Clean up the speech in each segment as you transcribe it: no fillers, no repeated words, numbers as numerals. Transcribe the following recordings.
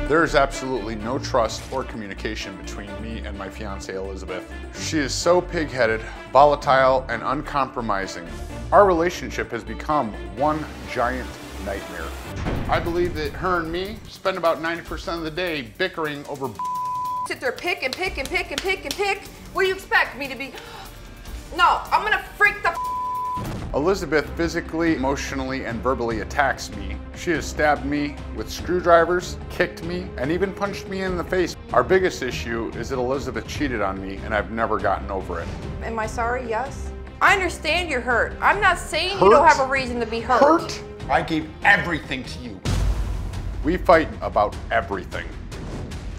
There is absolutely no trust or communication between me and my fiancée Elizabeth. She is so pig-headed, volatile, and uncompromising. Our relationship has become one giant nightmare. I believe that her and me spend about 90% of the day bickering over sit there, pick and pick and pick and pick and pick. What do you expect me to be? No, I'm gonna freak the Elizabeth physically, emotionally, and verbally attacks me. She has stabbed me with screwdrivers, kicked me, and even punched me in the face. Our biggest issue is that Elizabeth cheated on me, and I've never gotten over it. Am I sorry? Yes. I understand you're hurt. I'm not saying you don't have a reason to be hurt. Hurt? I gave everything to you. We fight about everything.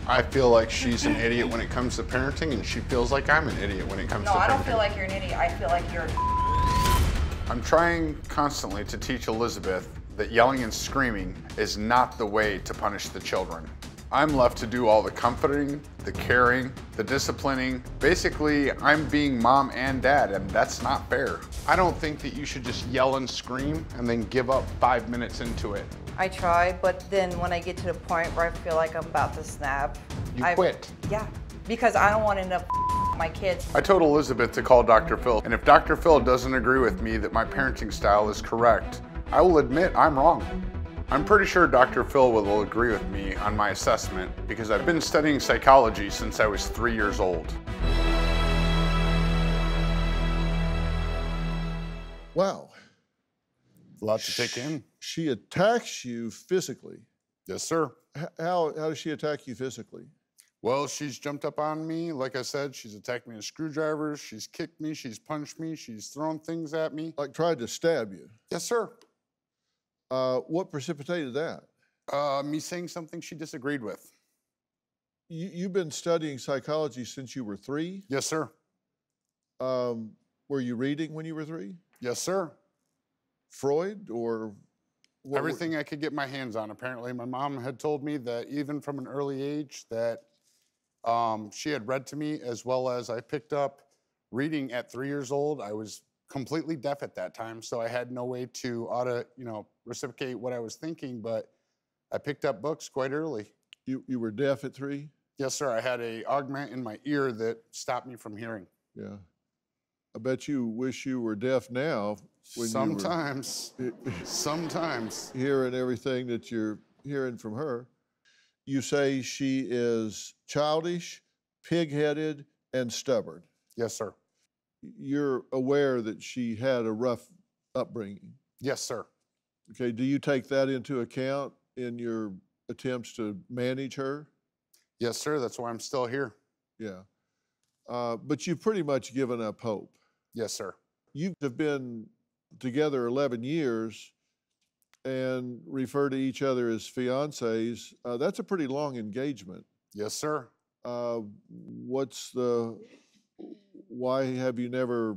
I feel like she's an idiot when it comes to parenting, and she feels like I'm an idiot when it comes to parenting. No, I don't feel like you're an idiot. I feel like you're I'm trying constantly to teach Elizabeth that yelling and screaming is not the way to punish the children. I'm left to do all the comforting, the caring, the disciplining. Basically, I'm being mom and dad, and that's not fair. I don't think that you should just yell and scream and then give up 5 minutes into it. I try, but then when I get to the point where I feel like I'm about to snap, You quit. Yeah, because I don't want to end up my kids. I told Elizabeth to call Dr. Phil, and if Dr. Phil doesn't agree with me that my parenting style is correct, I will admit I'm wrong. I'm pretty sure Dr. Phil will agree with me on my assessment because I've been studying psychology since I was 3 years old. Wow. A lot to take in. She attacks you physically. Yes, sir. How does she attack you physically? Well, she's jumped up on me. Like I said, she's attacked me with screwdrivers. She's kicked me. She's punched me. She's thrown things at me. Like tried to stab you? Yes, sir. What precipitated that? Me saying something she disagreed with. You've been studying psychology since you were 3? Yes, sir. Were you reading when you were 3? Yes, sir. Freud or? Everything I could get my hands on. Apparently, my mom had told me that even from an early age that she had read to me, as well as I picked up reading at 3 years old. I was completely deaf at that time, so I had no way to reciprocate what I was thinking, but I picked up books quite early. You were deaf at 3? Yes, sir. I had a augment in my ear that stopped me from hearing. Yeah. I bet you wish you were deaf now. Sometimes. Sometimes. Hearing everything that you're hearing from her. You say she is childish, pig-headed, and stubborn. Yes, sir. You're aware that she had a rough upbringing. Yes, sir. Okay, do you take that into account in your attempts to manage her? Yes, sir. That's why I'm still here. Yeah. But you've pretty much given up hope. Yes, sir. You have been together 11 years and refer to each other as fiancés. That's a pretty long engagement. Yes, sir. Why have you never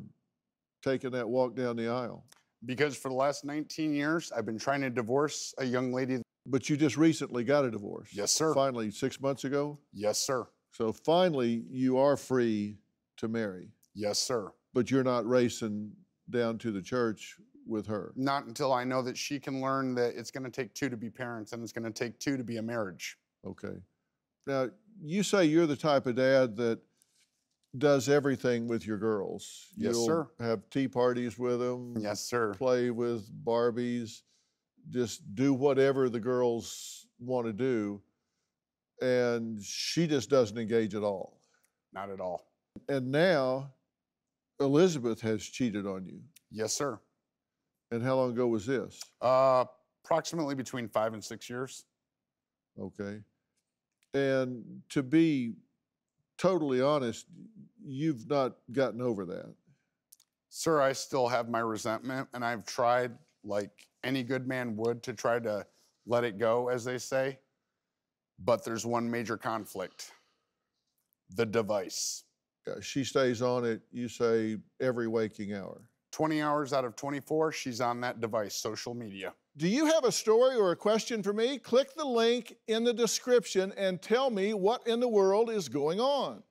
taken that walk down the aisle? Because for the last 19 years, I've been trying to divorce a young lady. But you just recently got a divorce. Yes, sir. Finally, 6 months ago? Yes, sir. So finally, you are free to marry. Yes, sir. But you're not racing down to the church with her. Not until I know that she can learn that it's going to take 2 to be parents and it's going to take 2 to be a marriage. Okay. Now, you say you're the type of dad that does everything with your girls. Yes, You'll sir. have tea parties with them. Yes, sir. Play with Barbies. Just do whatever the girls want to do. And she just doesn't engage at all. Not at all. And now, Elizabeth has cheated on you. Yes, sir. And how long ago was this? Approximately between 5 and 6 years. Okay. And to be totally honest, you've not gotten over that. Sir, I still have my resentment, and I've tried, like any good man would, to try to let it go, as they say. But there's one major conflict: the device. She stays on it, you say, every waking hour. 20 hours out of 24, she's on that device, social media. Do you have a story or a question for me? Click the link in the description and tell me what in the world is going on.